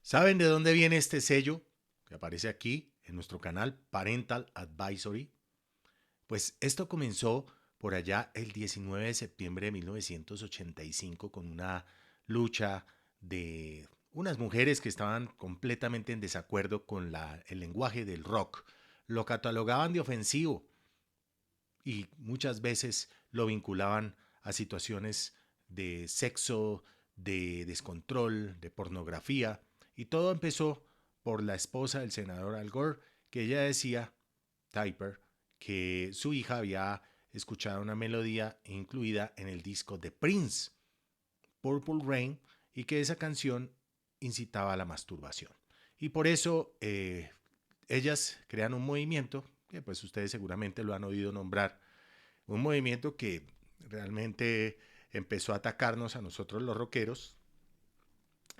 ¿Saben de dónde viene este sello que aparece aquí en nuestro canal Parental Advisory? Pues esto comenzó por allá el 19 de septiembre de 1985 con una lucha de unas mujeres que estaban completamente en desacuerdo con el lenguaje del rock. Lo catalogaban de ofensivo y muchas veces lo vinculaban a situaciones de sexo, de descontrol, de pornografía. Y todo empezó por la esposa del senador Al Gore, que ella decía, Typer, que su hija había escuchado una melodía incluida en el disco de Prince, Purple Rain, y que esa canción incitaba a la masturbación. Y por eso ellas crean un movimiento, que pues ustedes seguramente lo han oído nombrar, un movimiento que realmente empezó a atacarnos a nosotros los rockeros.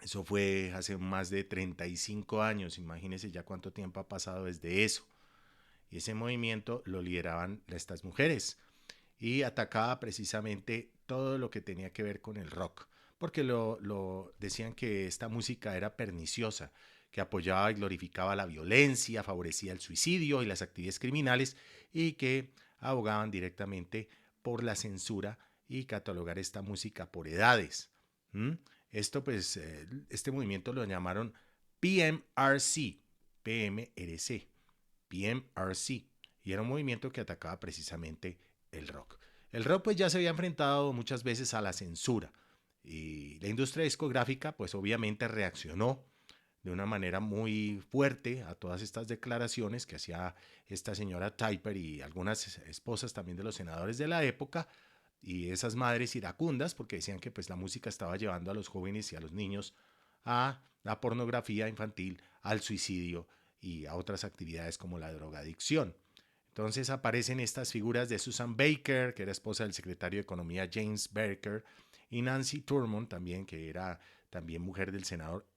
Eso fue hace más de 35 años, imagínense ya cuánto tiempo ha pasado desde eso. Y ese movimiento lo lideraban estas mujeres y atacaba precisamente todo lo que tenía que ver con el rock, porque decían que esta música era perniciosa, que apoyaba y glorificaba la violencia, favorecía el suicidio y las actividades criminales y que abogaban directamente por la censura y catalogar esta música por edades. ¿Mm? Esto pues, este movimiento lo llamaron PMRC, PMRC, PMRC, y era un movimiento que atacaba precisamente el rock. El rock pues ya se había enfrentado muchas veces a la censura y la industria discográfica pues obviamente reaccionó de una manera muy fuerte a todas estas declaraciones que hacía esta señora Typer y algunas esposas también de los senadores de la época y esas madres iracundas porque decían que pues la música estaba llevando a los jóvenes y a los niños a la pornografía infantil, al suicidio y a otras actividades como la drogadicción. Entonces aparecen estas figuras de Susan Baker, que era esposa del secretario de Economía James Baker, y Nancy Thurmond también, que era también mujer del senador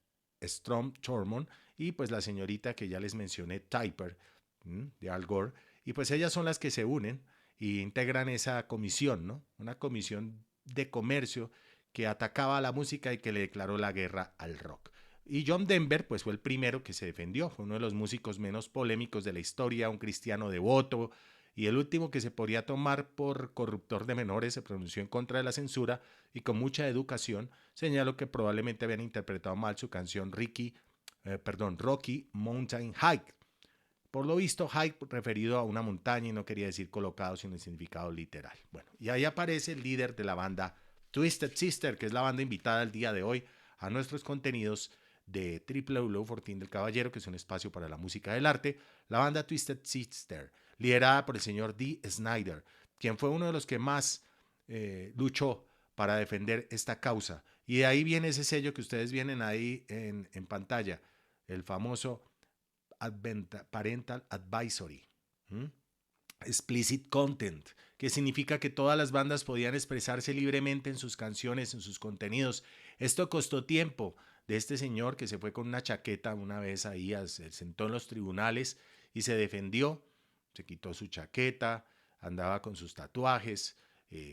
Strom Thurmond, y pues la señorita que ya les mencioné, Typer, de Al Gore, y pues ellas son las que se unen y integran esa comisión, ¿no? Una comisión de comercio que atacaba a la música y que le declaró la guerra al rock. Y John Denver, pues fue el primero que se defendió, fue uno de los músicos menos polémicos de la historia, un cristiano devoto, y el último que se podría tomar por corruptor de menores se pronunció en contra de la censura y con mucha educación señaló que probablemente habían interpretado mal su canción Rocky Mountain Hike. Por lo visto, hike referido a una montaña y no quería decir colocado, sino el significado literal. Bueno, y ahí aparece el líder de la banda Twisted Sister, que es la banda invitada el día de hoy a nuestros contenidos de Fortín del Caballero, que es un espacio para la música del arte, la banda Twisted Sister, liderada por el señor Dee Snider, quien fue uno de los que más luchó para defender esta causa. Y de ahí viene ese sello que ustedes vienen ahí en pantalla, el famoso Parental Advisory. ¿Mm? Explicit Content, que significa que todas las bandas podían expresarse libremente en sus canciones, en sus contenidos. Esto costó tiempo de este señor que se fue con una chaqueta una vez ahí, se sentó en los tribunales y se defendió, se quitó su chaqueta, andaba con sus tatuajes,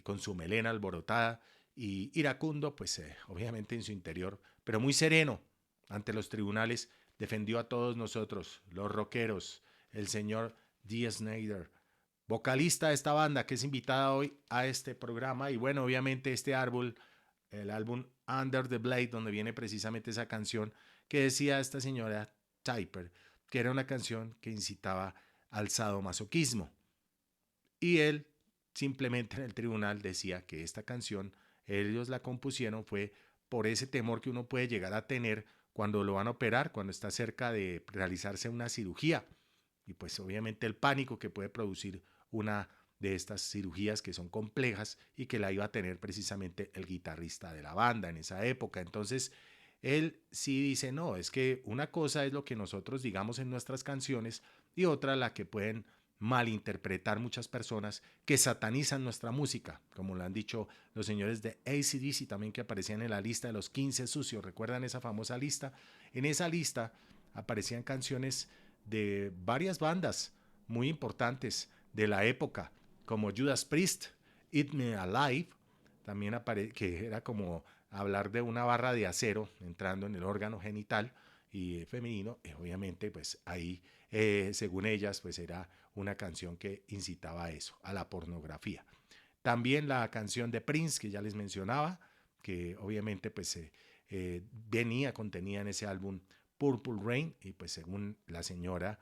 con su melena alborotada y iracundo, pues obviamente en su interior, pero muy sereno ante los tribunales, defendió a todos nosotros, los rockeros, el señor Dee Snider, vocalista de esta banda que es invitada hoy a este programa. Y bueno, obviamente este árbol, el álbum Under the Blade, donde viene precisamente esa canción que decía esta señora Typer, que era una canción que incitaba al sadomasoquismo. Y él simplemente en el tribunal decía que esta canción ellos la compusieron fue por ese temor que uno puede llegar a tener cuando lo van a operar, cuando está cerca de realizarse una cirugía. Y pues obviamente el pánico que puede producir una de estas cirugías que son complejas y que la iba a tener precisamente el guitarrista de la banda en esa época. Entonces, él sí dice, no, es que una cosa es lo que nosotros digamos en nuestras canciones y otra la que pueden malinterpretar muchas personas que satanizan nuestra música, como lo han dicho los señores de AC/DC también que aparecían en la lista de los 15 sucios. ¿Recuerdan esa famosa lista? En esa lista aparecían canciones de varias bandas muy importantes de la época, como Judas Priest, Eat Me Alive, también que era como hablar de una barra de acero entrando en el órgano genital, y femenino, obviamente pues ahí, según ellas, pues era una canción que incitaba a eso, a la pornografía. También la canción de Prince, que ya les mencionaba, que obviamente pues contenía en ese álbum Purple Rain, y pues según la señora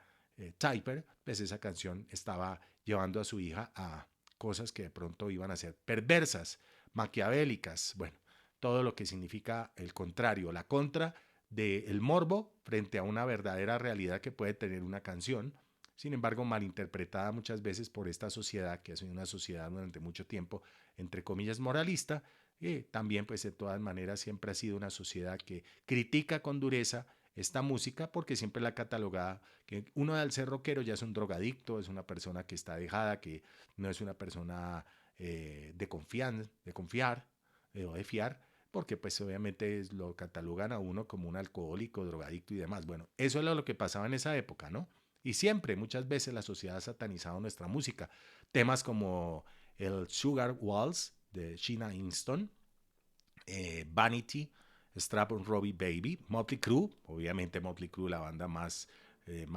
Typer, pues esa canción estaba llevando a su hija a cosas que de pronto iban a ser perversas, maquiavélicas, bueno, todo lo que significa el contrario, la contra del morbo frente a una verdadera realidad que puede tener una canción, sin embargo malinterpretada muchas veces por esta sociedad, que ha sido una sociedad durante mucho tiempo, entre comillas, moralista, y también pues de todas maneras siempre ha sido una sociedad que critica con dureza esta música porque siempre la catalogada que uno al ser rockero ya es un drogadicto, es una persona que está dejada, que no es una persona de confiar o de fiar, porque pues obviamente lo catalogan a uno como un alcohólico, drogadicto y demás. Bueno, eso era lo que pasaba en esa época, ¿no? Y siempre, muchas veces la sociedad ha satanizado nuestra música. Temas como el Sugar Waltz de Sheena Easton, Vanity, Strap on Robbie Baby, Motley Crue, obviamente Motley Crue, la banda más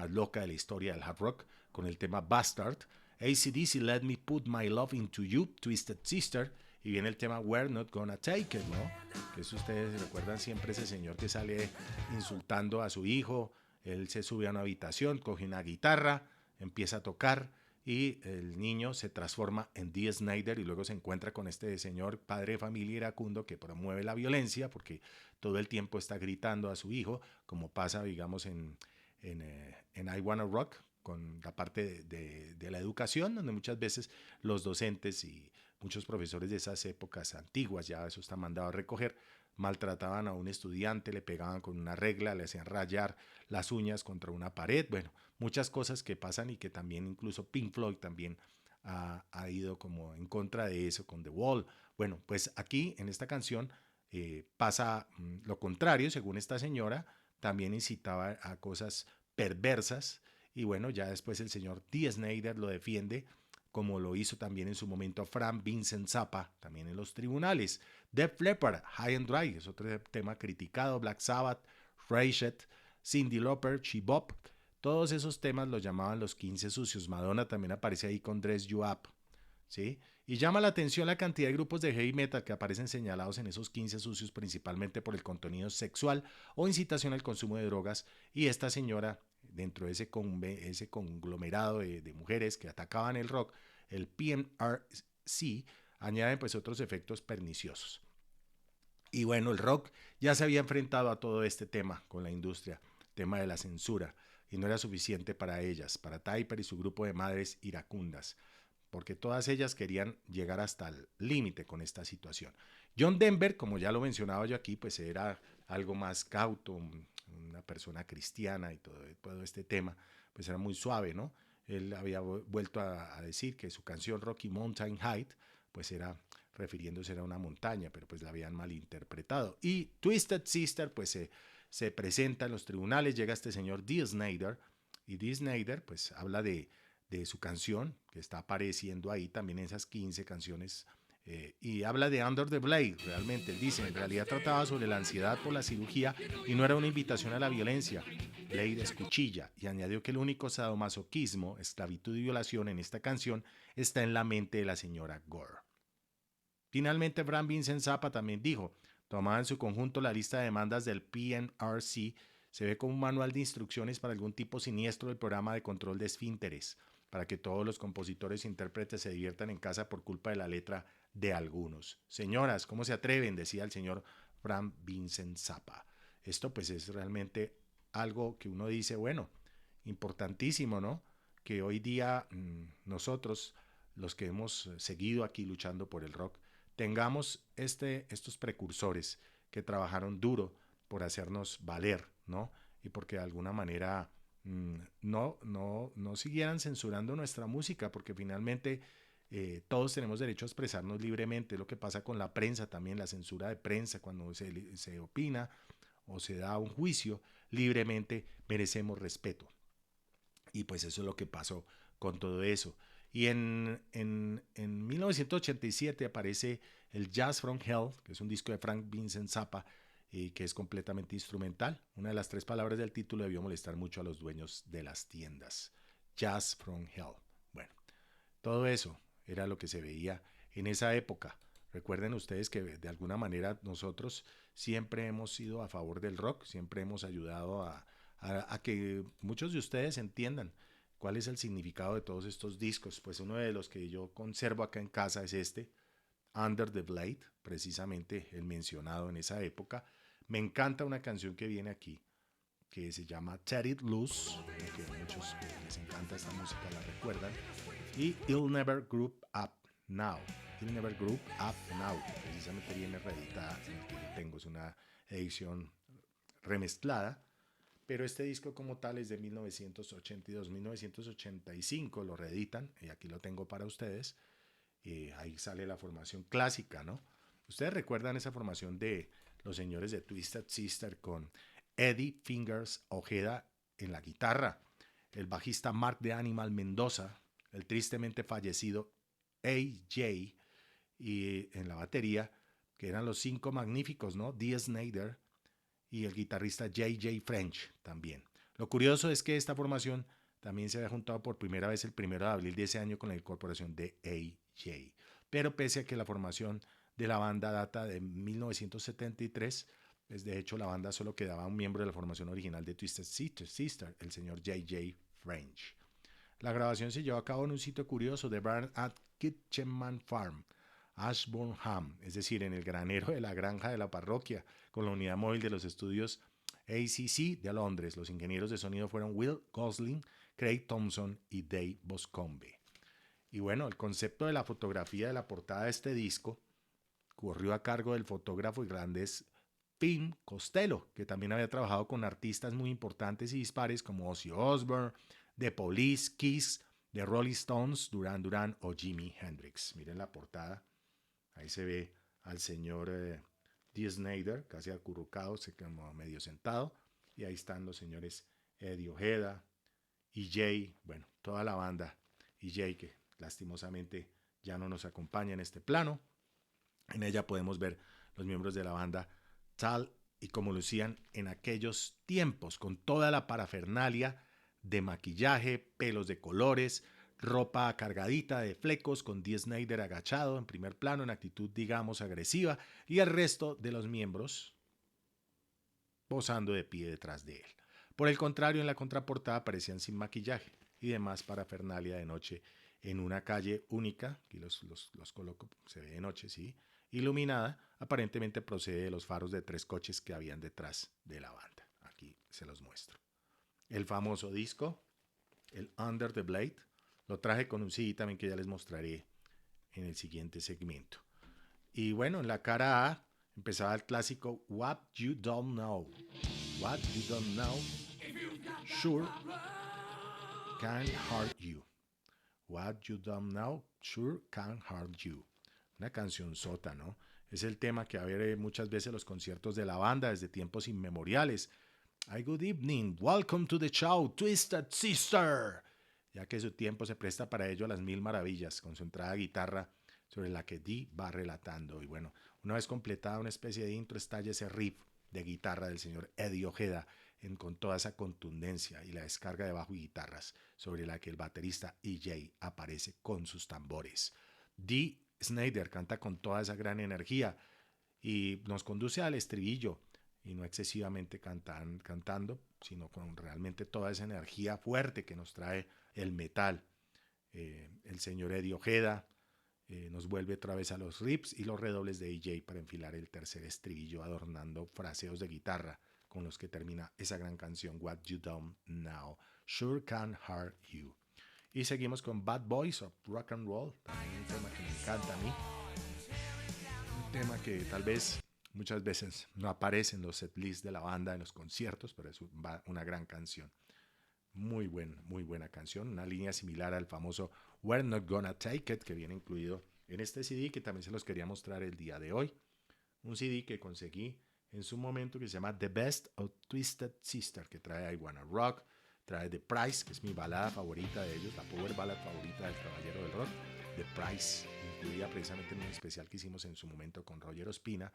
loca de la historia del hard rock, con el tema Bastard, AC/DC, Let Me Put My Love Into You, Twisted Sister, y viene el tema We're Not Gonna Take It, ¿no? Que eso ustedes recuerdan siempre ese señor que sale insultando a su hijo, él se sube a una habitación, coge una guitarra, empieza a tocar, y el niño se transforma en Dee Snider y luego se encuentra con este señor padre de familia iracundo que promueve la violencia porque todo el tiempo está gritando a su hijo, como pasa, digamos, en I Wanna Rock, con la parte de la educación, donde muchas veces los docentes y muchos profesores de esas épocas antiguas, ya eso está mandado a recoger, maltrataban a un estudiante, le pegaban con una regla, le hacían rayar las uñas contra una pared, bueno, muchas cosas que pasan y que también incluso Pink Floyd también ha ido como en contra de eso con The Wall. Bueno, pues aquí en esta canción pasa lo contrario, según esta señora, también incitaba a cosas perversas y bueno, ya después el señor Dee Snider lo defiende como lo hizo también en su momento Frank Vincent Zappa, también en los tribunales. Def Leppard, High and Dry, es otro tema criticado, Black Sabbath, Rashid, Cyndi Lauper, She Bop, todos esos temas los llamaban los 15 sucios. Madonna también aparece ahí con Dress You Up, ¿sí? Y llama la atención la cantidad de grupos de heavy metal que aparecen señalados en esos 15 sucios principalmente por el contenido sexual o incitación al consumo de drogas. Y esta señora, dentro de ese conglomerado de mujeres que atacaban el rock, el PMRC, añaden pues otros efectos perniciosos. Y bueno, el rock ya se había enfrentado a todo este tema con la industria, tema de la censura, y no era suficiente para ellas, para Typer y su grupo de madres iracundas, porque todas ellas querían llegar hasta el límite con esta situación. John Denver, como ya lo mencionaba yo aquí, pues era algo más cauto, una persona cristiana y todo este tema, pues era muy suave, ¿no? Él había vuelto a decir que su canción Rocky Mountain Height, pues era refiriéndose a una montaña, pero pues la habían malinterpretado. Y Twisted Sister, pues se presenta en los tribunales, llega este señor Dee Snider, y Dee Snider pues habla de su canción, que está apareciendo ahí también en esas 15 canciones, y habla de Under the Blade, realmente, él dice, en realidad trataba sobre la ansiedad por la cirugía y no era una invitación a la violencia. Blade es cuchilla, y añadió que el único sadomasoquismo, esclavitud y violación en esta canción está en la mente de la señora Gore. Finalmente, Frank Vincent Zappa también dijo, tomada en su conjunto la lista de demandas del PNRC, se ve como un manual de instrucciones para algún tipo siniestro del programa de control de esfínteres, para que todos los compositores e intérpretes se diviertan en casa por culpa de la letra de algunos. Señoras, ¿cómo se atreven? Decía el señor Frank Vincent Zappa. Esto pues es realmente algo que uno dice, bueno, importantísimo, ¿no? Que hoy día nosotros, los que hemos seguido aquí luchando por el rock, tengamos estos precursores que trabajaron duro por hacernos valer, ¿no? Y porque de alguna manera no siguieran censurando nuestra música, porque finalmente todos tenemos derecho a expresarnos libremente. Lo que pasa con la prensa también, la censura de prensa, cuando se opina o se da un juicio libremente, merecemos respeto. Y pues eso es lo que pasó con todo eso. Y en 1987 aparece el Jazz from Hell, que es un disco de Frank Vincent Zappa, y que es completamente instrumental. Una de las 3 palabras del título debió molestar mucho a los dueños de las tiendas. Jazz from Hell. Bueno, todo eso era lo que se veía en esa época. Recuerden ustedes que de alguna manera nosotros siempre hemos sido a favor del rock, siempre hemos ayudado a que muchos de ustedes entiendan cuál es el significado de todos estos discos. Pues uno de los que yo conservo acá en casa es este, Under the Blade, precisamente el mencionado en esa época. Me encanta una canción que viene aquí, que se llama Set It Loose, que a muchos les encanta esta música, la recuerdan, y It'll Never Group Up Now. It'll Never Group Up Now, precisamente viene reeditada, en el que yo tengo, es una edición remezclada, pero este disco como tal es de 1982, 1985, lo reeditan, y aquí lo tengo para ustedes. Ahí sale la formación clásica, ¿no? Ustedes recuerdan esa formación de los señores de Twisted Sister con Eddie Fingers Ojeda en la guitarra, el bajista Mark de Animal Mendoza, el tristemente fallecido AJ y en la batería, que eran los 5 magníficos, ¿no? Dee Snider y el guitarrista JJ French también. Lo curioso es que esta formación también se había juntado por primera vez el 1 de abril de ese año con la incorporación de AJ. Pero pese a que la formación de la banda data de 1973, pues de hecho la banda solo quedaba un miembro de la formación original de Twisted Sister, el señor JJ French. La grabación se llevó a cabo en un sitio curioso de Barn at Kitchenman Farm, Ashburnham, es decir, en el granero de la granja de la parroquia, con la unidad móvil de los estudios ACC de Londres. Los ingenieros de sonido fueron Will Gosling, Craig Thompson y Dave Boscombe. Y bueno, el concepto de la fotografía de la portada de este disco corrió a cargo del fotógrafo irlandés Pim Costello, que también había trabajado con artistas muy importantes y dispares como Ozzy Osbourne, The Police, Kiss, The Rolling Stones, Duran Duran o Jimi Hendrix. Miren la portada, ahí se ve al señor Dee Snider, casi acurrucado, como medio sentado, y ahí están los señores Eddie Ojeda, EJ, bueno, toda la banda EJ que lastimosamente ya no nos acompaña en este plano. En ella podemos ver los miembros de la banda tal y como lucían en aquellos tiempos, con toda la parafernalia de maquillaje, pelos de colores, ropa cargadita de flecos, con Dee Snider agachado en primer plano en actitud, digamos, agresiva, y el resto de los miembros posando de pie detrás de él. Por el contrario, en la contraportada aparecían sin maquillaje y demás parafernalia de noche en una calle única, aquí los coloco, se ve de noche, sí, iluminada, aparentemente procede de los faros de 3 coches que habían detrás de la banda. Aquí se los muestro. El famoso disco, el Under the Blade, lo traje con un CD también que ya les mostraré en el siguiente segmento. Y bueno, en la cara A empezaba el clásico What You Don't Know. What You Don't Know Sure Can Hurt You. What You Don't Know Sure Can Hurt You. Una canción sota, ¿no? Es el tema que a ver muchas veces los conciertos de la banda desde tiempos inmemoriales. Hi, good evening. Welcome to the show, Twisted Sister. Ya que su tiempo se presta para ello a las 1000 maravillas, con su entrada guitarra sobre la que Dee va relatando. Y bueno, una vez completada una especie de intro, estalla ese riff de guitarra del señor Eddie Ojeda con toda esa contundencia y la descarga de bajo y guitarras sobre la que el baterista EJ aparece con sus tambores. Dee Snider canta con toda esa gran energía y nos conduce al estribillo, y no excesivamente cantando, sino con realmente toda esa energía fuerte que nos trae el metal. El señor Eddie Ojeda nos vuelve otra vez a los riffs y los redobles de EJ para enfilar el tercer estribillo, adornando fraseos de guitarra con los que termina esa gran canción What You Don't Know Sure Can Hurt You. Y seguimos con Bad Boys of Rock and Roll, también un tema que me encanta a mí, un tema que tal vez muchas veces no aparece en los setlists de la banda, en los conciertos, pero es una gran canción. Muy buena canción, una línea similar al famoso We're Not Gonna Take It, que viene incluido en este CD, que también se los quería mostrar el día de hoy. Un CD que conseguí en su momento que se llama The Best of Twisted Sister, que trae I Wanna Rock, trae The Price, que es mi balada favorita de ellos, la power ballad favorita del caballero del rock, The Price, incluida precisamente en un especial que hicimos en su momento con Roger Ospina,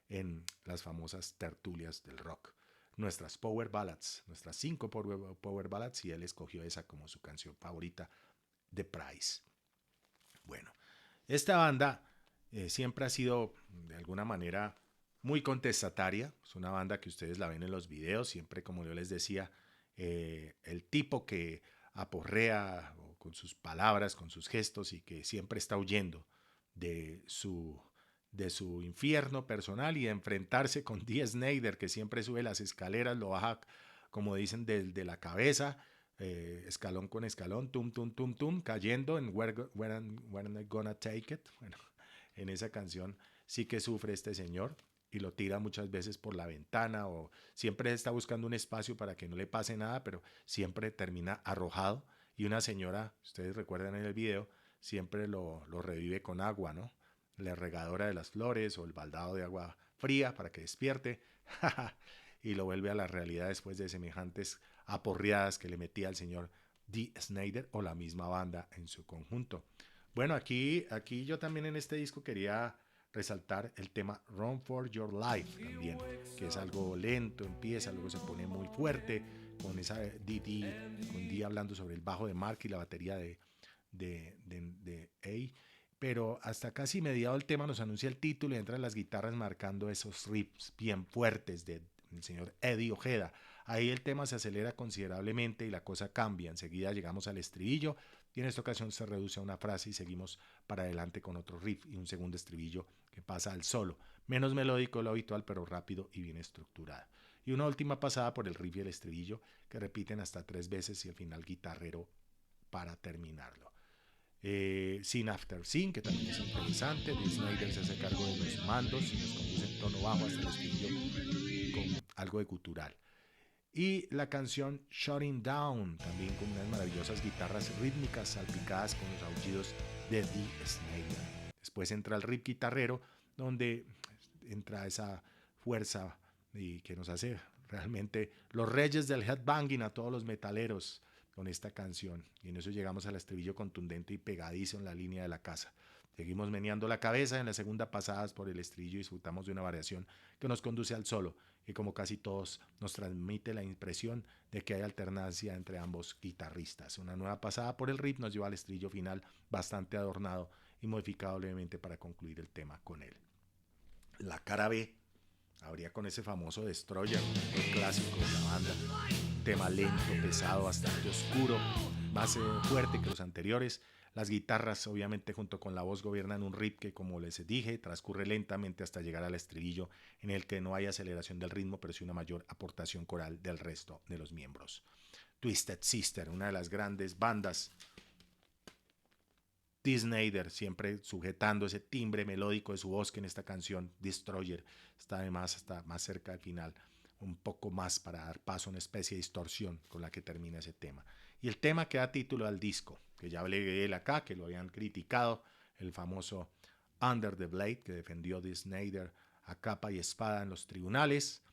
en las famosas tertulias del rock. Nuestras power ballads, nuestras 5 power ballads, y él escogió esa como su canción favorita, The Price. Bueno, esta banda siempre ha sido de alguna manera muy contestataria. Es una banda que ustedes la ven en los videos, siempre como yo les decía, el tipo que aporrea con sus palabras, con sus gestos y que siempre está huyendo de su infierno personal y de enfrentarse con Dee Snider, que siempre sube las escaleras, lo baja, como dicen, de la cabeza, escalón con escalón, tum, tum, tum, tum, cayendo en Where I'm Gonna Take It. Bueno, en esa canción sí que sufre este señor y lo tira muchas veces por la ventana o siempre está buscando un espacio para que no le pase nada, pero siempre termina arrojado y una señora, ustedes recuerdan en el video, siempre lo revive con agua, ¿no? La regadora de las flores o el baldado de agua fría para que despierte y lo vuelve a la realidad después de semejantes aporreadas que le metía al señor Dee Snider o la misma banda en su conjunto. Bueno, aquí yo también en este disco quería resaltar el tema Run for Your Life también, que es algo lento, empieza, luego se pone muy fuerte, con esa con Dee hablando sobre el bajo de Mark y la batería de A. Pero hasta casi mediado el tema nos anuncia el título y entran las guitarras marcando esos riffs bien fuertes del señor Eddie Ojeda. Ahí el tema se acelera considerablemente y la cosa cambia. Enseguida llegamos al estribillo y en esta ocasión se reduce a una frase y seguimos para adelante con otro riff y un segundo estribillo que pasa al solo. Menos melódico de lo habitual, pero rápido y bien estructurado. Y una última pasada por el riff y el estribillo que repiten hasta 3 veces y el final guitarrero para terminarlo. Sin After Sin, que también es interesante. Dee Snider se hace cargo de los mandos y nos conduce en tono bajo hasta el estribillo con algo de gutural. Y la canción Shutting Down, también con unas maravillosas guitarras rítmicas salpicadas con los aullidos de Dee Snider. Después entra el riff guitarrero, donde entra esa fuerza y que nos hace realmente los reyes del headbanging a todos los metaleros con esta canción. Y en eso llegamos al estribillo contundente y pegadizo en la línea de la casa. Seguimos meneando la cabeza, en la segunda pasadas por el estribillo disfrutamos de una variación que nos conduce al solo y como casi todos nos transmite la impresión de que hay alternancia entre ambos guitarristas. Una nueva pasada por el riff nos lleva al estribillo final bastante adornado y modificado levemente para concluir el tema con él. La cara B habría con ese famoso Destroyer, el clásico de la banda, un tema lento, pesado, bastante oscuro, más fuerte que los anteriores. Las guitarras, obviamente, junto con la voz, gobiernan un riff que, como les dije, transcurre lentamente hasta llegar al estribillo, en el que no hay aceleración del ritmo, pero sí una mayor aportación coral del resto de los miembros. Twisted Sister, una de las grandes bandas. Dee Snider siempre sujetando ese timbre melódico de su voz que en esta canción Destroyer está además hasta más cerca del final, un poco más para dar paso a una especie de distorsión con la que termina ese tema. Y el tema que da título al disco, que ya hablé de él acá, que lo habían criticado, el famoso Under the Blade, que defendió Dee Snider a capa y espada en los tribunales,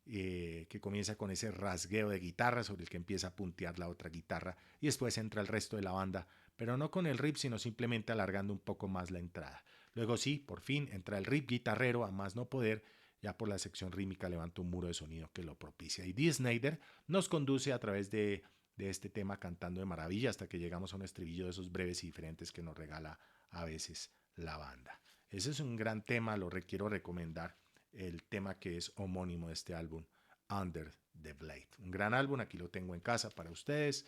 que comienza con ese rasgueo de guitarra sobre el que empieza a puntear la otra guitarra y después entra el resto de la banda, pero no con el riff, sino simplemente alargando un poco más la entrada. Luego sí, por fin entra el riff guitarrero a más no poder, ya por la sección rítmica levanta un muro de sonido que lo propicia. Y Dee Snider nos conduce a través de este tema cantando de maravilla hasta que llegamos a un estribillo de esos breves y diferentes que nos regala a veces la banda. Ese es un gran tema, lo quiero recomendar, el tema que es homónimo de este álbum, Under the Blade. Un gran álbum, aquí lo tengo en casa para ustedes.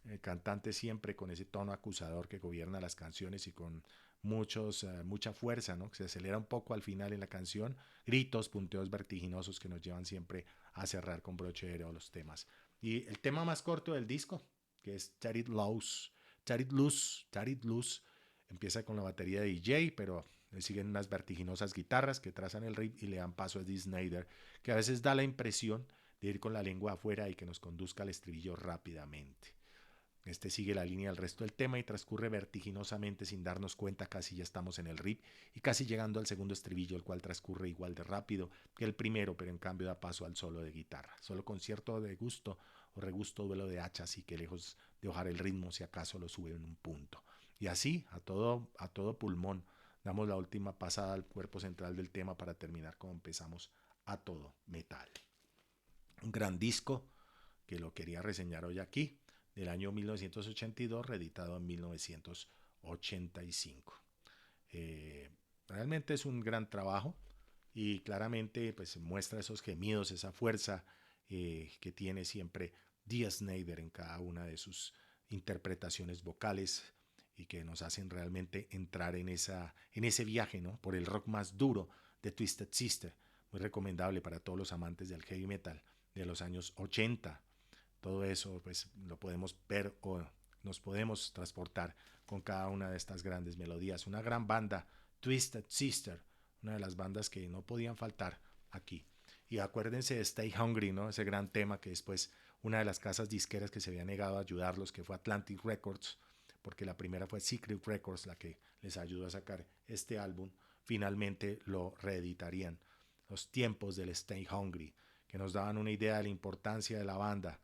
El cantante siempre con ese tono acusador que gobierna las canciones y con mucha fuerza, ¿no? Que se acelera un poco al final en la canción, gritos, punteos vertiginosos que nos llevan siempre a cerrar con broche de oro los temas. Y el tema más corto del disco, que es Let It Loose, empieza con la batería de DJ, pero le siguen unas vertiginosas guitarras que trazan el riff y le dan paso a Dee Snider, que a veces da la impresión de ir con la lengua afuera y que nos conduzca al estribillo rápidamente. Este sigue la línea del resto del tema y transcurre vertiginosamente sin darnos cuenta, casi ya estamos en el riff y casi llegando al segundo estribillo, el cual transcurre igual de rápido que el primero, pero en cambio da paso al solo de guitarra. Solo con cierto de gusto o regusto duelo de hachas y que lejos de hojar el ritmo, si acaso lo sube en un punto. Y así, a todo pulmón, damos la última pasada al cuerpo central del tema para terminar como empezamos, a todo metal. Un gran disco que lo quería reseñar hoy aquí, del año 1982, reeditado en 1985. Realmente es un gran trabajo y claramente pues muestra esos gemidos, esa fuerza que tiene siempre Dee Snider en cada una de sus interpretaciones vocales y que nos hacen realmente entrar en ese viaje, ¿no? Por el rock más duro de Twisted Sister, muy recomendable para todos los amantes del heavy metal de los años 80. Todo eso pues lo podemos ver o nos podemos transportar con cada una de estas grandes melodías. Una gran banda, Twisted Sister, una de las bandas que no podían faltar aquí. Y acuérdense de Stay Hungry, ¿no? Ese gran tema que después una de las casas disqueras que se había negado a ayudarlos, que fue Atlantic Records, porque la primera fue Secret Records la que les ayudó a sacar este álbum, finalmente lo reeditarían. Los tiempos del Stay Hungry, que nos daban una idea de la importancia de la banda,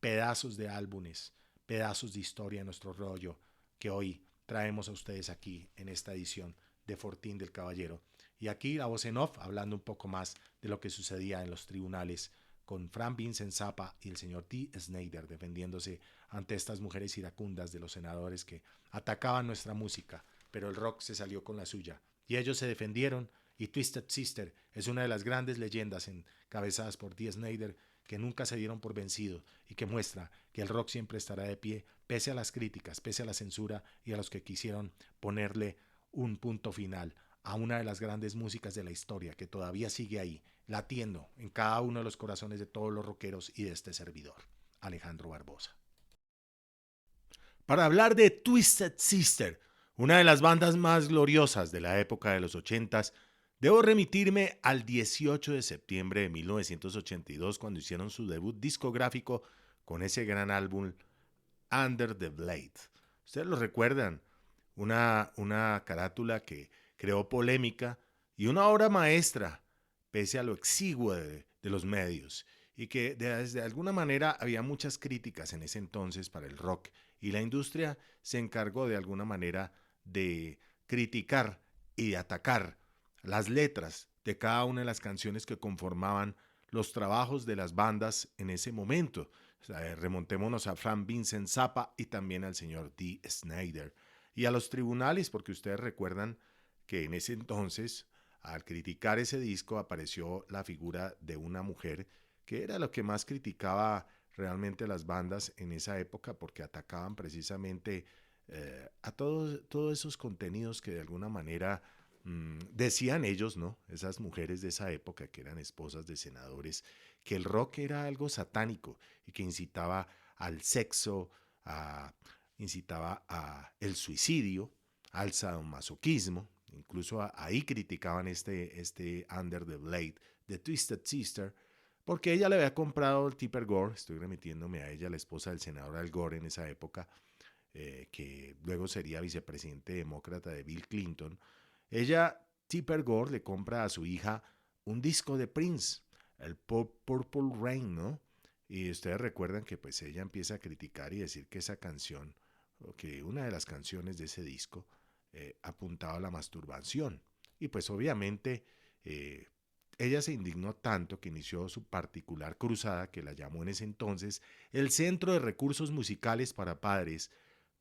pedazos de álbumes, pedazos de historia en nuestro rollo que hoy traemos a ustedes aquí en esta edición de Fortín del Caballero. Y aquí la voz en off hablando un poco más de lo que sucedía en los tribunales con Frank Vincent Zappa y el señor Dee Snider defendiéndose ante estas mujeres iracundas de los senadores que atacaban nuestra música, pero el rock se salió con la suya. Y ellos se defendieron y Twisted Sister es una de las grandes leyendas encabezadas por Dee Snider que nunca se dieron por vencidos y que muestra que el rock siempre estará de pie pese a las críticas, pese a la censura y a los que quisieron ponerle un punto final a una de las grandes músicas de la historia que todavía sigue ahí, latiendo en cada uno de los corazones de todos los rockeros y de este servidor, Alejandro Barbosa. Para hablar de Twisted Sister, una de las bandas más gloriosas de la época de los 80s, debo remitirme al 18 de septiembre de 1982 cuando hicieron su debut discográfico con ese gran álbum Under the Blade. Ustedes lo recuerdan, una carátula que creó polémica y una obra maestra, pese a lo exiguo de los medios, y que de alguna manera había muchas críticas en ese entonces para el rock, y la industria se encargó de alguna manera de criticar y de atacar las letras de cada una de las canciones que conformaban los trabajos de las bandas en ese momento. O sea, remontémonos a Frank Vincent Zappa y también al señor Dee Snider. Y a los tribunales, porque ustedes recuerdan que en ese entonces, al criticar ese disco, apareció la figura de una mujer que era lo que más criticaba realmente las bandas en esa época, porque atacaban precisamente a todos esos contenidos que de alguna manera decían ellos, ¿no? Esas mujeres de esa época que eran esposas de senadores, que el rock era algo satánico y que incitaba al sexo, incitaba a el suicidio, al sadomasoquismo. Incluso ahí criticaban este Under the Blade de Twisted Sister, porque ella le había comprado el Tipper Gore, estoy remitiéndome a ella, la esposa del senador Al Gore en esa época, que luego sería vicepresidente demócrata de Bill Clinton. Ella, Tipper Gore, le compra a su hija un disco de Prince, el Purple Rain, ¿no? Y ustedes recuerdan que pues ella empieza a criticar y decir que esa canción, o que una de las canciones de ese disco, apuntaba a la masturbación. Y pues obviamente ella se indignó tanto que inició su particular cruzada, que la llamó en ese entonces el Centro de Recursos Musicales para Padres,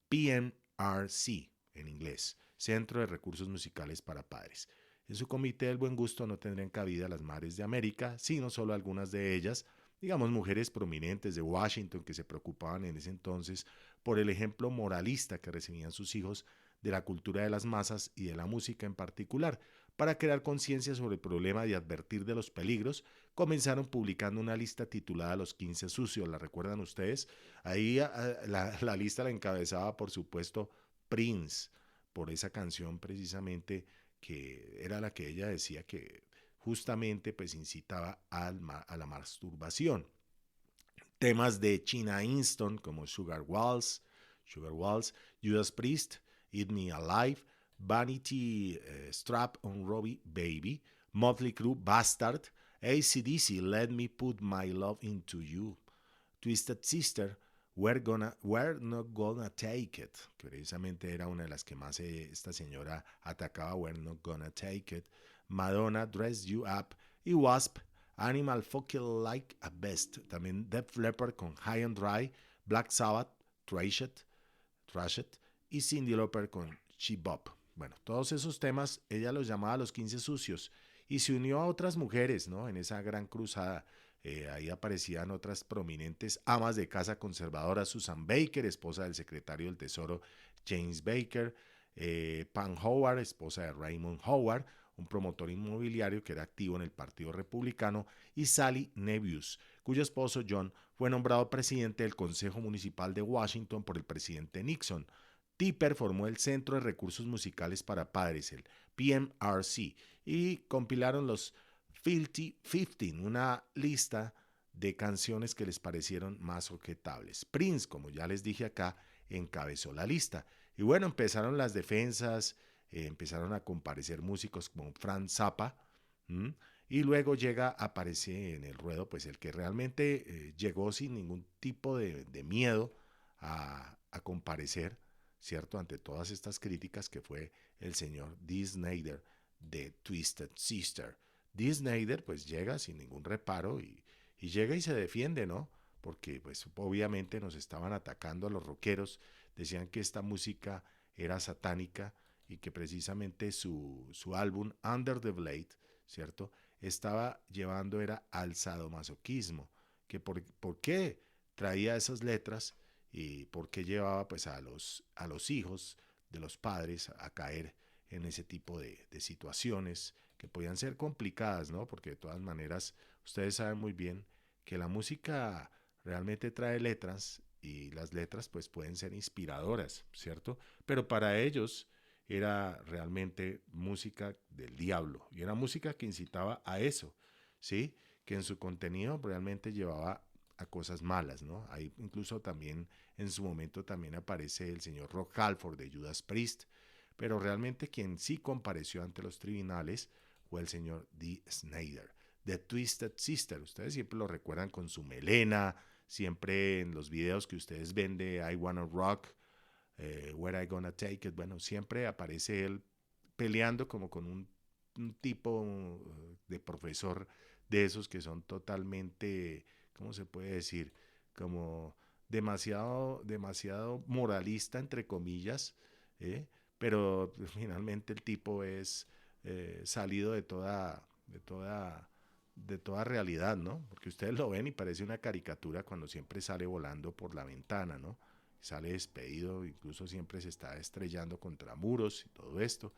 PMRC en inglés, Centro de Recursos Musicales para Padres. En su comité del buen gusto no tendrían cabida las madres de América, sino solo algunas de ellas, digamos mujeres prominentes de Washington que se preocupaban en ese entonces por el ejemplo moralista que recibían sus hijos de la cultura de las masas y de la música en particular. Para crear conciencia sobre el problema y advertir de los peligros, comenzaron publicando una lista titulada Los 15 Sucios, ¿la recuerdan ustedes? Ahí la lista la encabezaba, por supuesto, Prince, por esa canción precisamente que era la que ella decía que justamente pues incitaba a la masturbación. Temas de China Easton como Sugar Waltz, Judas Priest, Eat Me Alive, Vanity Strap on Robbie Baby, Motley Crue Bastard, AC/DC Let Me Put My Love Into You, Twisted Sister, We're Not Gonna Take It, que precisamente era una de las que más esta señora atacaba, We're Not Gonna Take It, Madonna, Dress You Up, y Wasp, Animal Fucking Like a Beast, también Def Leppard con High and Dry, Black Sabbath, Trash It, y Cyndi Lauper con She Bop. Bueno, todos esos temas ella los llamaba los 15 sucios y se unió a otras mujeres, ¿no? En esa gran cruzada. Ahí aparecían otras prominentes amas de casa conservadoras, Susan Baker, esposa del secretario del Tesoro James Baker, Pam Howard, esposa de Raymond Howard, un promotor inmobiliario que era activo en el Partido Republicano, y Sally Nebius, cuyo esposo John fue nombrado presidente del Consejo Municipal de Washington por el presidente Nixon. Tipper formó el Centro de Recursos Musicales para Padres, el PMRC, y compilaron los Filthy 15, una lista de canciones que les parecieron más objetables. Prince, como ya les dije acá, encabezó la lista. Y bueno, empezaron las defensas, empezaron a comparecer músicos como Frank Zappa, y luego aparece en el ruedo, pues el que realmente llegó sin ningún tipo de miedo a comparecer, ¿cierto? Ante todas estas críticas, que fue el señor Dee Snider de Twisted Sister. Dee Snider pues llega sin ningún reparo y llega y se defiende, ¿no? Porque pues obviamente nos estaban atacando a los rockeros, decían que esta música era satánica y que precisamente su álbum Under the Blade, ¿cierto? Estaba llevando era al sadomasoquismo, que por qué traía esas letras y por qué llevaba pues a los hijos de los padres a caer en ese tipo de situaciones que podían ser complicadas, ¿no? Porque de todas maneras ustedes saben muy bien que la música realmente trae letras y las letras pues pueden ser inspiradoras, ¿cierto? Pero para ellos era realmente música del diablo y era música que incitaba a eso, ¿sí? Que en su contenido realmente llevaba a cosas malas, ¿no? Ahí incluso también en su momento también aparece el señor Rock Halford de Judas Priest, pero realmente quien sí compareció ante los tribunales fue el señor Dee Snider, de Twisted Sister. Ustedes siempre lo recuerdan con su melena, siempre en los videos que ustedes ven de I Wanna Rock, Where I Gonna Take It, bueno, siempre aparece él peleando como con un tipo de profesor de esos que son totalmente, ¿cómo se puede decir? Como demasiado moralista, entre comillas, ¿eh? Pero finalmente el tipo es salido de toda realidad, ¿no? Porque ustedes lo ven y parece una caricatura cuando siempre sale volando por la ventana, ¿no? Sale despedido, incluso siempre se está estrellando contra muros y todo esto.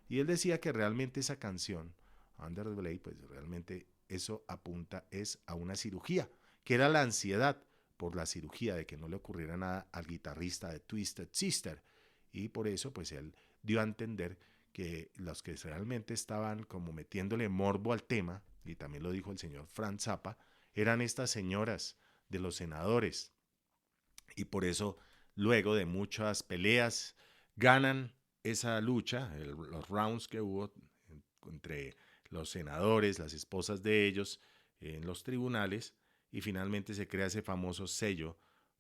Y él decía que realmente esa canción, Under the Blade, pues realmente eso apunta es a una cirugía, que era la ansiedad por la cirugía, de que no le ocurriera nada al guitarrista de Twisted Sister. Y por eso pues él dio a entender que los que realmente estaban como metiéndole morbo al tema, y también lo dijo el señor Frank Zappa, eran estas señoras de los senadores. Y por eso, luego de muchas peleas, ganan esa lucha, los rounds que hubo entre los senadores, las esposas de ellos, en los tribunales, y finalmente se crea ese famoso sello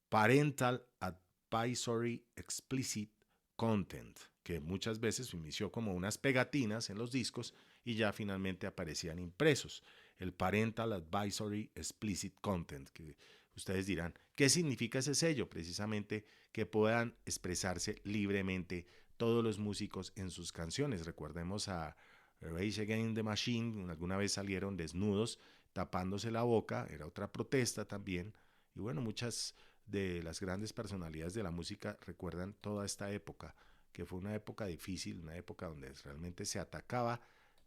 Parental Advisory Explicit Content, que muchas veces inició como unas pegatinas en los discos y ya finalmente aparecían impresos. El Parental Advisory Explicit Content, que ustedes dirán, ¿qué significa ese sello? Precisamente que puedan expresarse libremente todos los músicos en sus canciones. Recordemos a Rage Against the Machine, alguna vez salieron desnudos tapándose la boca, era otra protesta también. Y bueno, muchas de las grandes personalidades de la música recuerdan toda esta época, que fue una época difícil, una época donde realmente se atacaba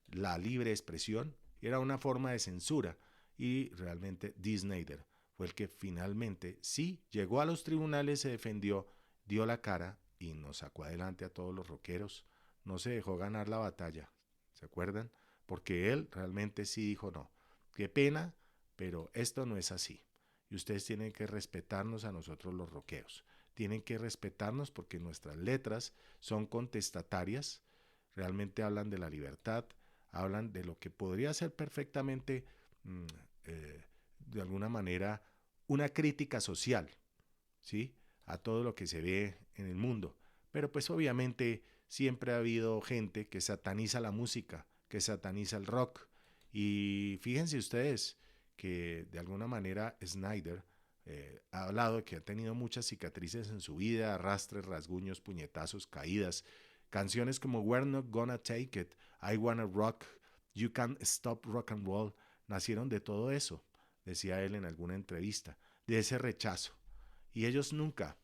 la libre expresión, era una forma de censura, y realmente Dee Snider fue el que finalmente sí llegó a los tribunales, se defendió, dio la cara y nos sacó adelante a todos los rockeros. No se dejó ganar la batalla, ¿se acuerdan? Porque él realmente sí dijo no, qué pena, pero esto no es así. Y ustedes tienen que respetarnos a nosotros los rockeros. Tienen que respetarnos porque nuestras letras son contestatarias, realmente hablan de la libertad, hablan de lo que podría ser perfectamente, de alguna manera, una crítica social, ¿sí? A todo lo que se ve en el mundo. Pero pues obviamente siempre ha habido gente que sataniza la música, que sataniza el rock. Y fíjense ustedes que de alguna manera Snyder ha hablado de que ha tenido muchas cicatrices en su vida, arrastres, rasguños, puñetazos, caídas. Canciones como We're Not Gonna Take It, I Wanna Rock, You Can't Stop Rock and Roll, nacieron de todo eso, decía él en alguna entrevista, de ese rechazo. Y ellos nunca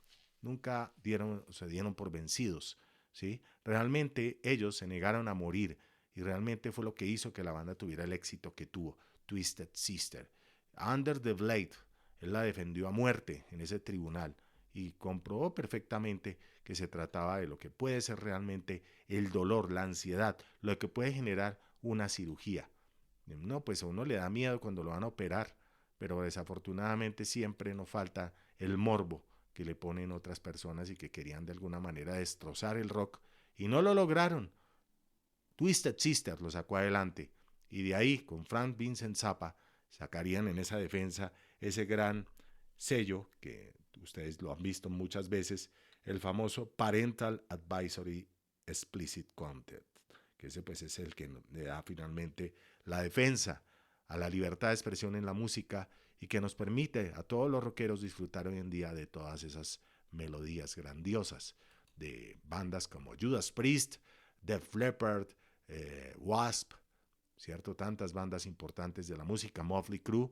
se dieron por vencidos, ¿sí? Realmente ellos se negaron a morir y realmente fue lo que hizo que la banda tuviera el éxito que tuvo, Twisted Sister. Under the Blade, él la defendió a muerte en ese tribunal y comprobó perfectamente que se trataba de lo que puede ser realmente el dolor, la ansiedad, lo que puede generar una cirugía. No, pues a uno le da miedo cuando lo van a operar, pero desafortunadamente siempre nos falta el morbo que le ponen otras personas y que querían de alguna manera destrozar el rock y no lo lograron. Twisted Sister lo sacó adelante y de ahí con Frank Vincent Zappa sacarían en esa defensa ese gran sello que ustedes lo han visto muchas veces, el famoso Parental Advisory Explicit Content, que ese pues es el que le da finalmente la defensa a la libertad de expresión en la música y que nos permite a todos los rockeros disfrutar hoy en día de todas esas melodías grandiosas de bandas como Judas Priest, Def Leppard, Wasp, ¿cierto? Tantas bandas importantes de la música, Motley Crue,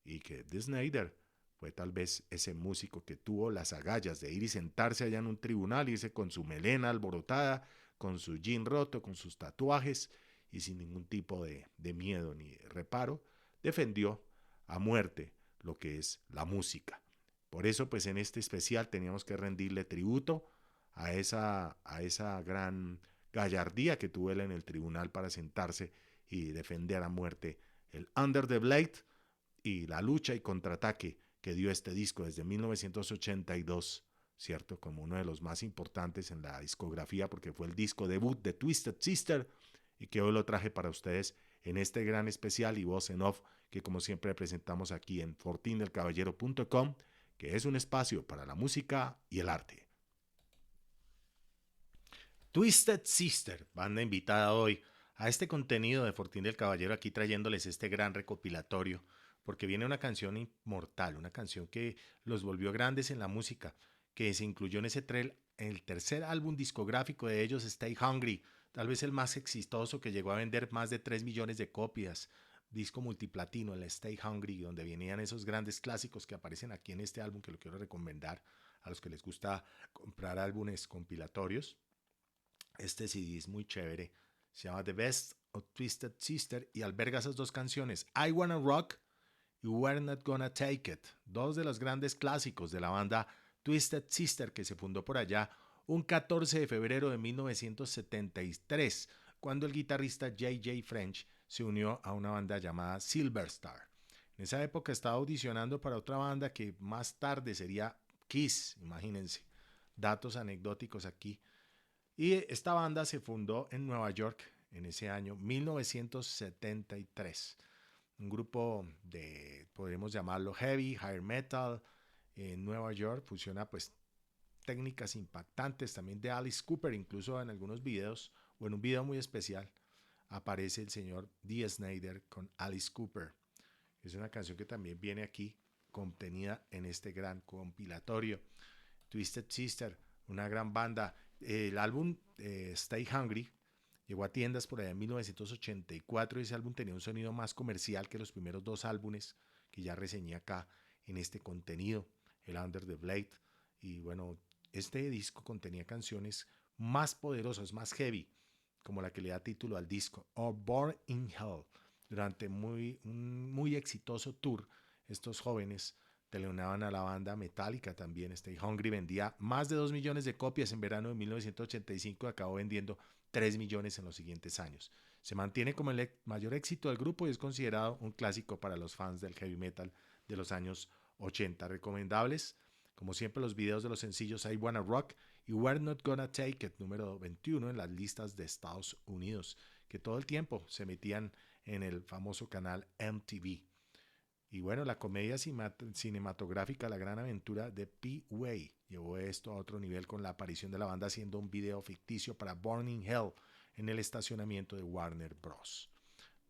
y que Dee Snider fue tal vez ese músico que tuvo las agallas de ir y sentarse allá en un tribunal, irse con su melena alborotada, con su jean roto, con sus tatuajes y sin ningún tipo de miedo ni reparo, defendió a muerte lo que es la música. Por eso, pues en este especial teníamos que rendirle tributo a esa gran gallardía que tuvo él en el tribunal para sentarse y defender a muerte el Under the Blade y la lucha y contraataque que dio este disco desde 1982, ¿cierto? Como uno de los más importantes en la discografía porque fue el disco debut de Twisted Sister y que hoy lo traje para ustedes en este gran especial y voz en off que como siempre presentamos aquí en fortindelcaballero.com, que es un espacio para la música y el arte. Twisted Sister, banda invitada hoy a este contenido de Fortín del Caballero, aquí trayéndoles este gran recopilatorio, porque viene una canción inmortal, una canción que los volvió grandes en la música, que se incluyó en el tercer álbum discográfico de ellos, Stay Hungry, tal vez el más exitoso que llegó a vender más de 3 millones de copias, disco multiplatino, el Stay Hungry, donde venían esos grandes clásicos que aparecen aquí en este álbum, que lo quiero recomendar a los que les gusta comprar álbumes compilatorios. Este CD es muy chévere. Se llama The Best of Twisted Sister y alberga esas dos canciones, I Wanna Rock y We're Not Gonna Take It, dos de los grandes clásicos de la banda Twisted Sister que se fundó por allá un 14 de febrero de 1973, cuando el guitarrista J.J. French se unió a una banda llamada Silver Star. En esa época estaba audicionando para otra banda que más tarde sería Kiss, imagínense. Datos anecdóticos aquí. Y esta banda se fundó en Nueva York en ese año 1973. Un grupo de, podríamos llamarlo heavy, high metal, en Nueva York. Fusiona pues técnicas impactantes también de Alice Cooper, incluso en algunos videos o en un video muy especial aparece el señor Dee Snider con Alice Cooper. Es una canción que también viene aquí contenida en este gran compilatorio. Twisted Sister, una gran banda. El álbum Stay Hungry llegó a tiendas por allá en 1984 y ese álbum tenía un sonido más comercial que los primeros dos álbumes que ya reseñé acá en este contenido, el Under the Blade. Y bueno, este disco contenía canciones más poderosas, más heavy, como la que le da título al disco, or Born in Hell. Durante un muy exitoso tour, estos jóvenes teleonaban a la banda Metallica también. Stay Hungry vendía más de 2 millones de copias en verano de 1985 y acabó vendiendo 3 millones en los siguientes años. Se mantiene como el mayor éxito del grupo y es considerado un clásico para los fans del heavy metal de los años 80. Recomendables, como siempre, los videos de los sencillos I Wanna Rock y We're Not Gonna Take It, número 21 en las listas de Estados Unidos, que todo el tiempo se metían en el famoso canal MTV. Y bueno, la comedia cinematográfica La Gran Aventura de P. Way llevó esto a otro nivel con la aparición de la banda haciendo un video ficticio para Burning Hell en el estacionamiento de Warner Bros.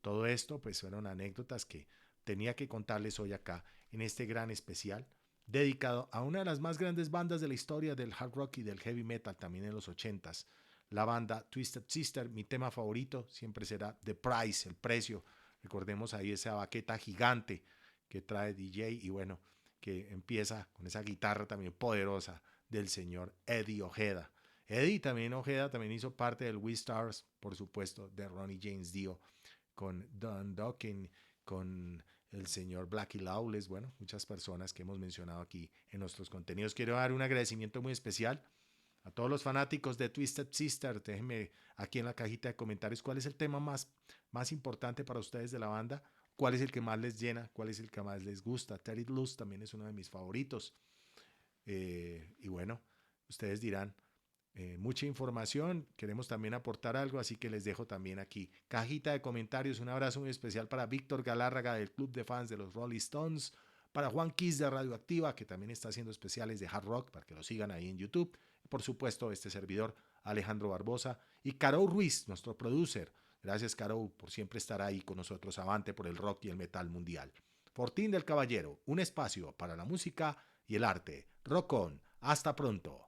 Todo esto pues fueron anécdotas que tenía que contarles hoy acá en este gran especial dedicado a una de las más grandes bandas de la historia del hard rock y del heavy metal también en los ochentas, la banda Twisted Sister. Mi tema favorito siempre será The Price, el precio. Recordemos ahí esa baqueta gigante que trae DJ y bueno, que empieza con esa guitarra también poderosa del señor Eddie Ojeda. Eddie también Ojeda también hizo parte del We Stars, por supuesto, de Ronnie James Dio, con Don Dokken, con el señor Blackie Lawless, bueno, muchas personas que hemos mencionado aquí en nuestros contenidos. Quiero dar un agradecimiento muy especial a todos los fanáticos de Twisted Sister. Déjenme aquí en la cajita de comentarios cuál es el tema más importante para ustedes de la banda, cuál es el que más les llena, cuál es el que más les gusta. Terry Luz también es uno de mis favoritos. Y bueno, ustedes dirán, mucha información, queremos también aportar algo, así que les dejo también aquí cajita de comentarios. Un abrazo muy especial para Víctor Galárraga del Club de Fans de los Rolling Stones, para Juan Kiss de Radioactiva, que también está haciendo especiales de hard rock, para que lo sigan ahí en YouTube. Y por supuesto, este servidor, Alejandro Barbosa, y Caro Ruiz, nuestro producer. Gracias, Caro, por siempre estar ahí con nosotros, avante por el rock y el metal mundial. Fortín del Caballero, un espacio para la música y el arte. Rock on. Hasta pronto.